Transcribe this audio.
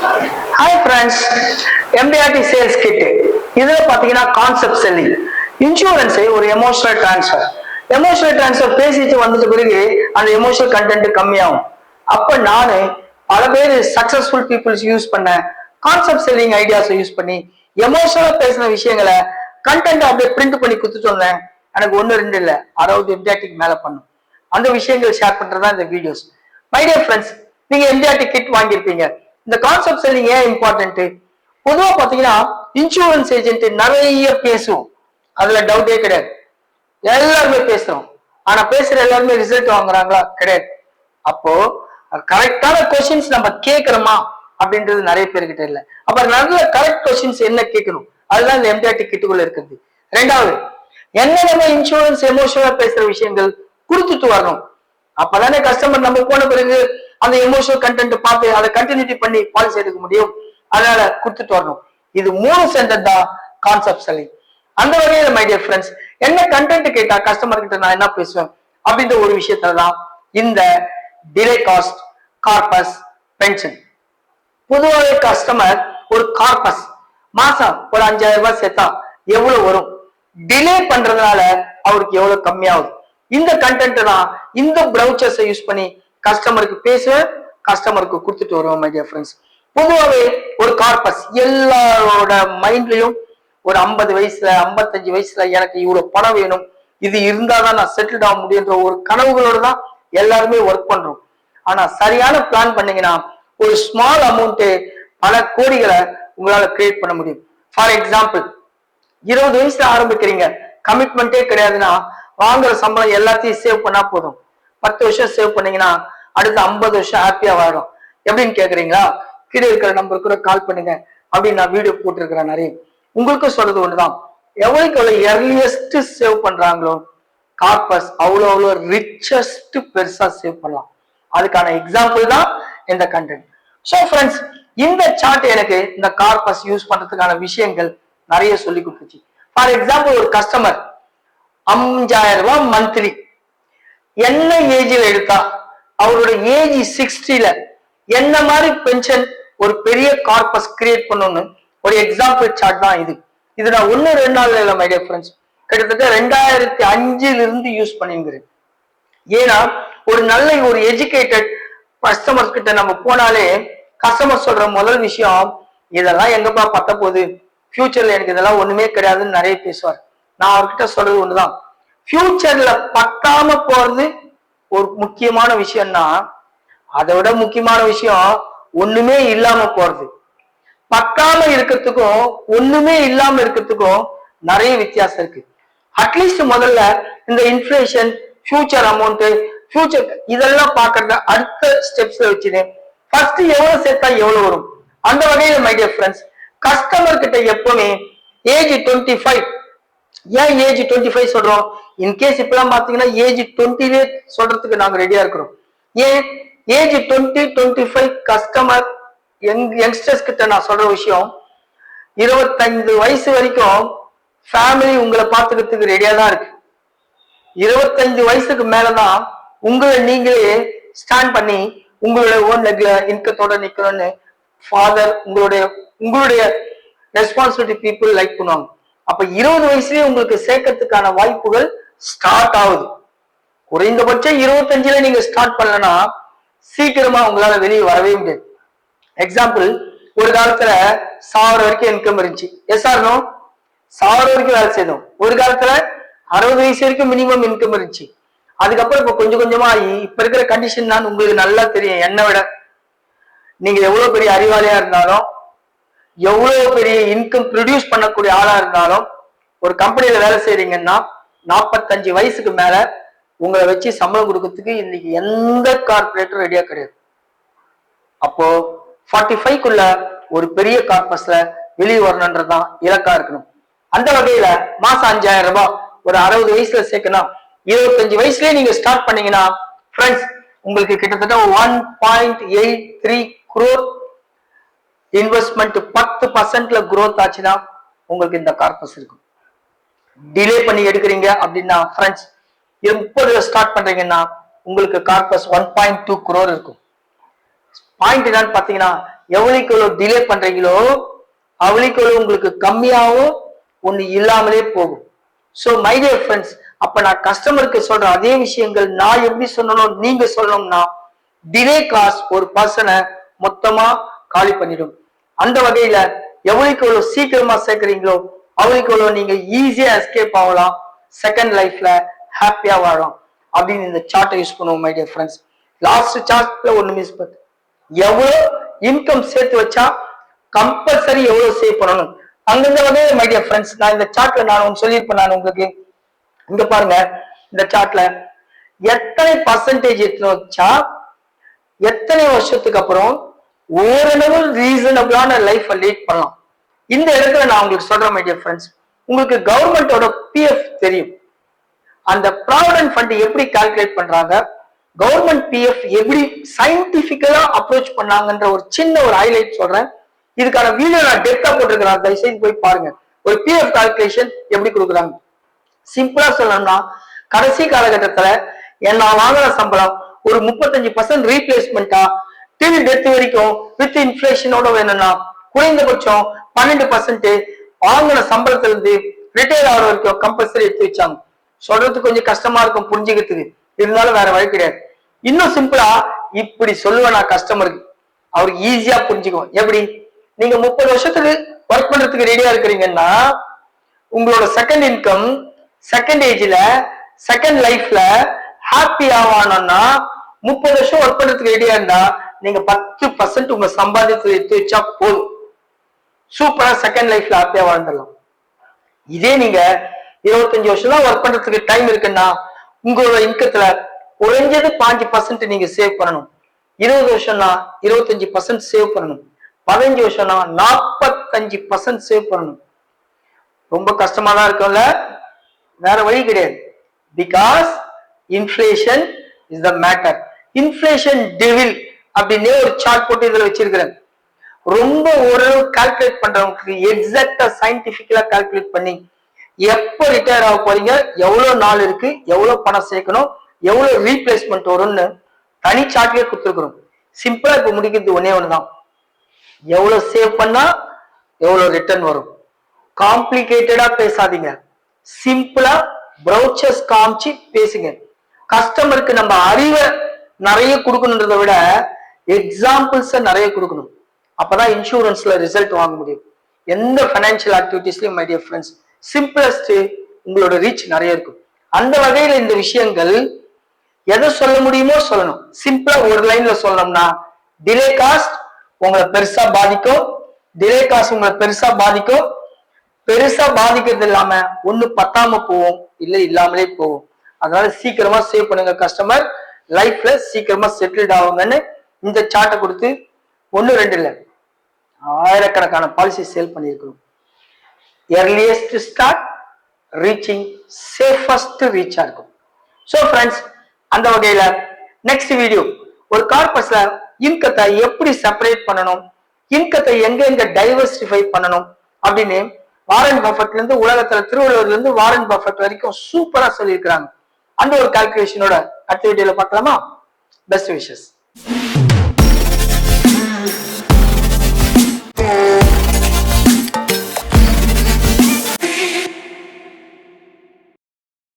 Hi friends, MDRT sales kit. இதுல பாத்தீங்கன்னா concept selling. Insurance ஒரு எமோஷனல் டிரான்ஸ்ஃபர். எமோஷனல் டிரான்ஸ்ஃபர் பேசிட்டு வந்துட்ட பிறகு அந்த எமோஷனல் கண்டென்ட் கம்மியாகும். அப்ப நானு பல பேர் சக்சஸ்ஃபுல் பீப்புள்ஸ் யூஸ் பண்ண கான்செப்ட் செல்லிங் ஐடியாஸை யூஸ் பண்ணி எமோஷனலா பேசின விஷயங்களை கண்டென்ட் அப்படியே பிரிண்ட் பண்ணி கொடுத்துட்டு வந்தேன். எனக்கு ஒன்னு ரெண்டு இல்ல 60 MDRT மேல பண்ணும். அந்த விஷயங்கள் ஷேர் பண்றதா இந்த வீடியோஸ். மை டியர் ஃப்ரெண்ட்ஸ், நீங்க MDRT கிட் வாங்கியிருப்பீங்க. இந்த கான்செப்ட் செல்லிங் ஏன் இம்பார்ட்டன்ட்? பொதுவா பாத்தீங்கன்னா இன்சூரன்ஸ் ஏஜென்ட் நிறைய பேசுவோம், அதுல டவுட்டே கிடையாது. எல்லாருமே பேசுறோம், ஆனா பேசுற எல்லாருமே ரிசல்ட் வாங்குறாங்களா? கிடையாது. அப்போ கரெக்டான கொஸ்டின்ஸ் நம்ம கேட்கிறோமா அப்படின்றது நிறைய பேர்கிட்ட இல்ல. அப்ப நல்ல கரெக்ட் கொஸ்டின்ஸ் என்ன கேட்கணும், அதுதான் இந்த MDRT கிட்டுக்குள்ள இருக்குது. ரெண்டாவது, என்ன நம்ம இன்சூரன்ஸ் எமோஷனலா பேசுற விஷயங்கள் கொடுத்துட்டு வரணும். அப்பதானே கஸ்டமர் நம்ம போன பிறகு அந்த எமோஷனல் கண்டென்ட் பார்த்து அதை கண்டினியூட்டி பண்ணி பாலிசி எடுக்க முடியும். அதனால கொடுத்துட்டு வரணும். இது மூணு சேர்ந்தது தான் கான்செப்ட் செல்லிங். அந்த வகையில மை டியர் ஃப்ரெண்ட்ஸ், என்ன கண்டென்ட் கேட்டா கஸ்டமர் கிட்ட நான் என்ன பேசுவேன் அப்படின்ற ஒரு விஷயத்துல தான் இந்த டிலே காஸ்ட், கார்பஸ், பென்ஷன். பொதுவாக கஸ்டமர் ஒரு கார்பஸ் மாசம் ஒரு 5000 ரூபாய் சேர்த்தா எவ்வளவு வரும், டிலே பண்றதுனால அவருக்கு எவ்வளவு கம்மியாகுது. இந்த கண்டென்ட் தான் இந்த ப்ரௌச்சர்ஸை யூஸ் பண்ணி கஸ்டமருக்கு பேசுவேன், கஸ்டமருக்கு கொடுத்துட்டு வருவோம். மை டியர் ஃப்ரெண்ட்ஸ், பொதுவாகவே ஒரு கார்பஸ் எல்லாரோட மைண்ட்லயும் ஒரு 50 வயசுல 55 வயசுல எனக்கு இவ்வளவு பணம் வேணும், இது இருந்தாதான் நான் செட்டில் ஆக முடியுன்ற ஒரு கனவுகளோட தான் எல்லாருமே ஒர்க் பண்றோம். ஆனா சரியான பிளான் பண்ணீங்கன்னா ஒரு ஸ்மால் அமௌண்ட் பல கோடிகளை உங்களால கிரியேட் பண்ண முடியும். ஃபார் எக்ஸாம்பிள், 20 வயசுல ஆரம்பிக்கிறீங்க, கமிட்மெண்டே கிடையாதுன்னா வாங்குற சம்பளம் எல்லாத்தையும் சேவ் பண்ணா போதும். 10 வருஷம் சேவ் பண்ணீங்கன்னா அடுத்த 50 வருஷம் ஹாப்பியா வாழும். எப்படின்னு கேக்குறீங்களா? கீழே இருக்கிற நம்பருக்கு கூட கால் பண்ணுங்க அப்படின்னு நான் வீடியோ போட்டிருக்கிறேன் நிறைய. உங்களுக்கும் சொல்றது ஒண்ணுதான், எவ்வளவுக்கு எவ்வளவு எர்லியஸ்ட் சேவ் பண்றாங்களோ கார்பஸ் அவ்வளோ ரிச்சஸ்ட் பெருசா சேவ் பண்ணலாம். அதுக்கான எக்ஸாம்பிள் தான் இந்த கண்டென்ட். ஸோ ஃப்ரெண்ட்ஸ், இந்த சார்ட் எனக்கு இந்த கார்பஸ் யூஸ் பண்றதுக்கான விஷயங்கள் நிறைய சொல்லி கொடுத்துச்சு. ஃபார் எக்ஸாம்பிள், ஒரு கஸ்டமர் 5000 ரூபாய் மந்த்லி என்ன ஏஜில் எடுத்தா அவரோட ஏஜ் 60ல என்ன மாதிரி பென்ஷன் ஒரு பெரிய கார்பஸ் கிரியேட் பண்ணணும்னு ஒரு எக்ஸாம்பிள் சார்ட் தான் இது. இது நான் 1-2 நாள்ல இல்லை மை டியர் ஃப்ரெண்ட்ஸ், கிட்டத்தட்ட 2005 இருந்து யூஸ் பண்ணிங்கிறேன். ஏன்னா ஒரு நல்ல ஒரு எஜுகேட்டட் கஸ்டமர்ஸ் கிட்ட நம்ம போனாலே கஸ்டமர் சொல்ற முதல் விஷயம், இதெல்லாம் எங்கப்பா பத்த போகுது, ஃபியூச்சர்ல எனக்கு இதெல்லாம் ஒண்ணுமே கிடையாதுன்னு நிறைய பேசுவார். நான் அவர்கிட்ட சொல்றது ஒண்ணுதான், ஃபியூச்சர்ல பத்தாம போறது ஒரு முக்கியமான விஷயம்னா அதை விட முக்கியமான விஷயம் ஒண்ணுமே இல்லாம போறது. பத்தாம இருக்கிறதுக்கும் ஒண்ணுமே இல்லாம இருக்கிறதுக்கும் நிறைய வித்தியாசம் இருக்கு. அட்லீஸ்ட் முதல்ல இந்த இன்ஃபிளேஷன், ஃபியூச்சர் அமௌண்ட், ஃபியூச்சர் இதெல்லாம் பாக்குறத அடுத்த ஸ்டெப்ஸ்ல வச்சுன்னு ஃபர்ஸ்ட் எவ்வளவு சேர்த்தா எவ்வளவு வரும். அந்த வகையில மை டியர் ஃப்ரெண்ட்ஸ், கஸ்டமர் கிட்ட எப்பவுமே ஏஜ் 25, ஏன் ஏஜ் 25 சொல்றோம்? இன்கேஸ் இப்பெல்லாம் பாத்தீங்கன்னா ஏஜ் 20லே சொல்றதுக்கு நாங்க ரெடியா இருக்கிறோம். ஏன் ஏஜ் 20-25 கஸ்டமர் யங்ஸ்டர்ஸ் கிட்ட நான் சொல்ற விஷயம், 25 வயசு வரைக்கும் ஃபேமிலி உங்களை பார்த்துக்கிறதுக்கு ரெடியா தான் இருக்கு. 25 வயசுக்கு மேலதான் உங்களை நீங்களே ஸ்டாண்ட் பண்ணி உங்களுடைய ஓன் லெக்ல இன்கத்தோட நிக்கணும்னு ஃபாதர் உங்களுடைய ரெஸ்பான்சிபிலிட்டி பீப்புள் லைக் பண்ணுவாங்க. அப்ப 20 வயசுலயே உங்களுக்கு சேர்க்கறதுக்கான வாய்ப்புகள் ஸ்டார்ட் ஆகுது. குறைந்தபட்சம் 25ல நீங்க ஸ்டார்ட் பண்ணலன்னா சீக்கிரமா உங்களால வெளியே வரவே முடியாது. எக்ஸாம்பிள், ஒரு காலத்துல 1000 வரைக்கும் இன்கம் இருந்துச்சு, எஸ் ஆர் நோ? 1000 வரைக்கும் வேலை செய்தோம். ஒரு காலத்துல 60 வயசு வரைக்கும் மினிமம் இன்கம் இருந்துச்சு. அதுக்கப்புறம் இப்ப கொஞ்சம் கொஞ்சமா இப்ப இருக்கிற கண்டிஷன் தான் உங்களுக்கு நல்லா தெரியும். என்னை விட நீங்க எவ்வளவு பெரிய அறிவாளியா இருந்தாலும், எவ்வளவு பெரிய இன்கம் ப்ரொடியூஸ் பண்ணக்கூடிய ஆளா இருந்தாலும், ஒரு கம்பெனியில வேலை செய்றீங்கன்னா 45 வயசுக்கு மேல உங்களை வச்சு சம்பளம் கொடுக்கறதுக்கு இன்னைக்கு எந்த கார்பரேட்டரும் ரெடியா கிடையாது. அப்போ 45க்குள்ள ஒரு பெரிய கார்பஸ்ல வெளியே வரணுன்றதுதான் இலக்கா இருக்கணும். அந்த வகையில மாசம் 5000 ரூபாய் ஒரு 60 வயசுல சேர்க்கணும். 25 வயசுலயே நீங்க ஸ்டார்ட் பண்ணீங்கன்னா ஃப்ரெண்ட்ஸ், உங்களுக்கு கிட்டத்தட்ட 1.83 crore இன்வெஸ்ட்மெண்ட் 10%ல growth ஆச்சுன்னா உங்களுக்கு இந்த கார்பஸ் இருக்கும். டிலே பண்ணி எடுக்கிறீங்க அப்படின்னா ஃப்ரெண்ட்ஸ், 30ல ஸ்டார்ட் பண்றீங்கன்னா உங்களுக்கு கார்பஸ் 1.2 crore இருக்கும். பாயிண்ட் என்னன்னு பாத்தீங்கன்னா, எவ்வளவுக்கு எவ்வளவு டிலே பண்றீங்களோ அவ்வளவுக்கு எவ்வளவு உங்களுக்கு கம்மியாகவும் ஒண்ணு இல்லாமலே போகும். சோ மை டியர் ஃப்ரெண்ட்ஸ், அப்ப நான் கஸ்டமருக்கு சொல்ற அதே விஷயங்கள் நான் எப்படி சொல்லணும் நீங்க சொல்லணும்னா, டிலே காஸ்ட் ஒரு பர்சனை மொத்தமா காலி பண்ணிடும். அந்த வகையில எவ்வளவுக்கு எவ்வளவு சீக்கிரமா சேர்க்கிறீங்களோ அவ்வளவுக்கு எவ்வளவு நீங்க ஈஸியா எஸ்கேப் ஆகலாம், செகண்ட் லைஃப்ல ஹாப்பியா வாழலாம் அப்படின்னு இந்த சார்ட்டை யூஸ் பண்ணுவோம் மை டியர் ஃப்ரெண்ட்ஸ். லாஸ்ட் சார்ட்ல ஒண்ணு மிஸ் பண்ணு, எவ்வளவு இன்கம் சேர்த்து வச்சா கம்பல்சரி எவ்வளவு சேவ் பண்ணணும் அந்தந்த வகையில மை டியர் ஃப்ரெண்ட்ஸ் நான் இந்த சார்ட்ல நான் சொல்லியிருப்பேன். நான் உங்களுக்கு இங்க பாருங்க, இந்த சார்ட்ல எத்தனை பர்சன்டேஜ் எடுத்து வச்சா எத்தனை வருஷத்துக்கு அப்புறம் ஓரளவு ரீசனபிளான லைஃப் லீட் பண்ணலாம். இந்த இடத்துல நான் உங்களுக்கு சொல்றேன் மை டியர் ஃப்ரெண்ட்ஸ், உங்களுக்கு கவர்மெண்டோட பிஎஃப் தெரியும், அந்த ப்ராவிடன்ட் ஃபண்ட் எப்படி கால்குலேட் பண்றாங்க, கவர்மெண்ட் பிஎஃப் எப்படி சயின்டிபிக்கலா அப்ரோச் பண்ணாங்கன்ற ஒரு சின்ன ஒரு ஹைலைட் சொல்றேன். இதுக்கான வீடியோ நான் டெப்தா போட்டிருக்கிறேன், தயவுசெய்து போய் பாருங்க. ஒரு பிஎஃப் கால்குலேஷன் எப்படி கொடுக்குறாங்க. சிம்பிளா சொல்லணும்னா, கடைசி காலகட்டத்துல நான் வாங்குற சம்பளம் ஒரு 35% ரீப்ளேஸ்மெண்டா டில் டெத் வரைக்கும் வித் இன்ஃபிளேஷனோட வேணும்னா குறைந்தபட்சம் 12% வாங்கின சம்பளத்துல இருந்து ரிட்டையர் ஆகிற வரைக்கும் கம்பல்சரி எடுத்து வச்சாங்க. சொல்றதுக்கு கொஞ்சம் கஷ்டமா இருக்கும் புரிஞ்சுக்கிறதுக்கு, இருந்தாலும் வேற வழி கிடையாது. இன்னும் சிம்பிளா இப்படி சொல்லுவேன் நான் கஸ்டமருக்கு, அவருக்கு ஈஸியா புரிஞ்சுக்குவோம். எப்படி, நீங்க 30 வருஷத்துக்கு ஒர்க் பண்றதுக்கு ரெடியா இருக்கிறீங்கன்னா உங்களோட செகண்ட் இன்கம் செகண்ட் ஏஜ்ல செகண்ட் லைஃப்ல ஹாப்பி ஆவானோம்னா 30 வருஷம் ஒர்க் பண்றதுக்கு ரெடியா இருந்தா நீங்க 10% உங்க சம்பாதியத்தை எடுத்து வச்சா போதும், சூப்பரா செகண்ட் லைஃப்ல ஹாப்பியா வாழ்ந்துடலாம். இதே நீங்க 25 வருஷம் தான் ஒர்க் பண்றதுக்கு டைம் இருக்குன்னா உங்களோட இன்கத்துல குறைஞ்சது 5% நீங்க சேவ் பண்ணணும். 20 வருஷம்னா 25% சேவ் பண்ணணும். 15 வருஷம்னா 45% சேவ் பண்ணணும். ரொம்ப கஷ்டமா தான் இருக்கும்ல, வேற வழி கிடையாது. Because inflation is the matter. Inflation devil அப்படின்னு ஒரு சார்ட் போட்டு இதுல வச்சிருக்கிறேன். ரொம்ப ஓரளவு கால்குலேட் பண்றவங்களுக்கு எக்ஸாக்டா சயின்டிபிக்கலா கால்குலேட் பண்ணி எப்ப ரிட்டையர் ஆக போறீங்க, எவ்வளவு நாள் இருக்கு, எவ்வளவு பணம் சேர்க்கணும், எவ்வளவு ரீப்ளேஸ்மெண்ட் வரும்னு தனி சார்ட்லயே கொடுத்துருக்கிறோம். சிம்பிளா இப்ப முடிக்கிறது ஒன்னே ஒண்ணுதான், எவ்வளவு சேவ் பண்ணா எவ்வளவு ரிட்டர்ன் வரும். காம்ப்ளிகேட்டடா பேசாதீங்க, சிம்பிளா ப்ரௌச்சர்ஸ் காமிச்சு பேசுங்க. கஸ்டமருக்கு நம்ம அறிவை நிறைய கொடுக்கணுன்றதை விட எக்ஸாம்பிள்ஸ் நிறைய கொடுக்கணும். அப்பதான் இன்சூரன்ஸ்ல ரிசல்ட் வாங்க முடியும். எந்த பைனான்சியல் ஆக்டிவிட்டிஸ்லயும் மை டியர் ஃப்ரெண்ட்ஸ் சிம்பிளஸ்ட் உங்களோட ரீச் நிறைய இருக்கும். அந்த வகையில இந்த விஷயங்கள் எதை சொல்ல முடியுமோ சொல்லணும். சிம்பிளா ஒரு லைன்ல சொல்லணும்னா, டிலே காஸ்ட் உங்களை பெருசா பாதிக்கும், டிலே காஸ்ட் உங்களை பெருசா பாதிக்கும். பெருசா பாதிக்கிறது இல்லாம ஒண்ணு பத்தாம போவோம், இல்ல இல்லாமலே போவோம். அதனால சீக்கிரமா சேவ் பண்ணுங்க, கஸ்டமர் லைஃப்ல சீக்கிரமா செட்டில்ட் ஆகுங்கன்னு இந்த சார்ட்டை கொடுத்து 1-2 இல்ல ஆயிரக்கணக்கான பாலிசி சேல் பண்ணியிருக்கிறோம். earliest start reaching safest reach இருக்கும். சோ ஃப்ரெண்ட்ஸ், அந்த வகையில நெக்ஸ்ட் வீடியோ ஒரு கார்பஸ்ல இன்கத்தை எப்படி செப்பரேட் பண்ணணும், இன்கத்தை எங்க டைவர்சிஃபை பண்ணணும் அப்படின்னு வாரன் பஃபெட்ல இருந்து உலகத்துல திருவள்ளுவர்ல இருந்து வாரன் பஃபெட் வரைக்கும் சூப்பரா சொல்லியிருக்கிறாங்க. அந்த ஒரு கால்குலேஷனோட அடுத்த வீடியோல பார்க்கலாமா? Best wishes.